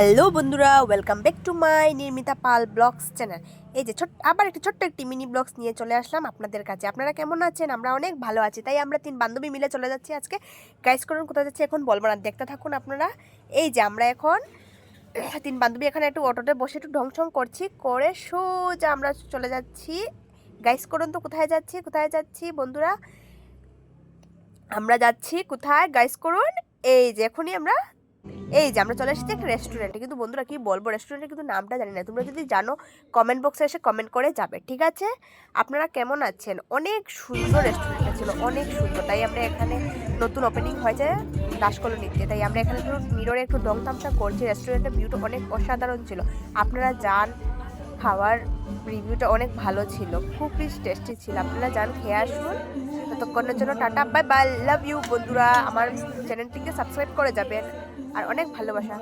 Hello বন্ধুরা, welcome back to my Nirmita Pal blogs channel. এই যে আবার ছোট্ট একটি মিনি ব্লগস নিয়ে চলে আসলাম আপনাদের কাছে। আপনারা কেমন আছেন? আমরা অনেক ভালো আছি। তাই আমরা তিন বান্ধবী মিলে চলে যাচ্ছি আজকে। গাইস করুন কোথায় যাচ্ছি এখন বলবো না, দেখতে থাকুন আপনারা। এই যে আমরা এখন তিন বান্ধবী এখানে একটু অটোতে বসে একটু ঢংছং করছি, করে সোজা আমরা চলে যাচ্ছি। গাইস করুন তো কোথায় যাচ্ছি বন্ধুরা? আমরা যাচ্ছি কোথায় গাইস করুন? এই যে আমরা চলে এসেছি একটা রেস্টুরেন্টে। কিন্তু বন্ধুরা কি বলবো, রেস্টুরেন্টের কিন্তু নামটা জানি না। তোমরা যদি জানো কমেন্ট বক্সে এসে কমেন্ট করে যাবে, ঠিক আছে? আপনারা কেমন আছেন? অনেক সুন্দর রেস্টুরেন্টটা ছিল, অনেক সুন্দর। তাই আমরা এখানে নতুন ওপেনিং হয়েছে দাসকলোনিতে, তাই আমরা এখানে একটু মিররে একটু দম তামসা করছি। রেস্টুরেন্টের ভিউটা অনেক অসাধারণ ছিল। আপনারা যান, খাওয়ার রিভিউটা অনেক ভালো ছিল, খুবই টেস্টি ছিল। আপনারা যান, খেয়ে আসুন। ততক্ষণের জন্য tata, bye bye, love you বন্ধুরা। আমার চ্যানেলটিকে সাবস্ক্রাইব করে যাবেন, আর অনেক ভালোবাসা।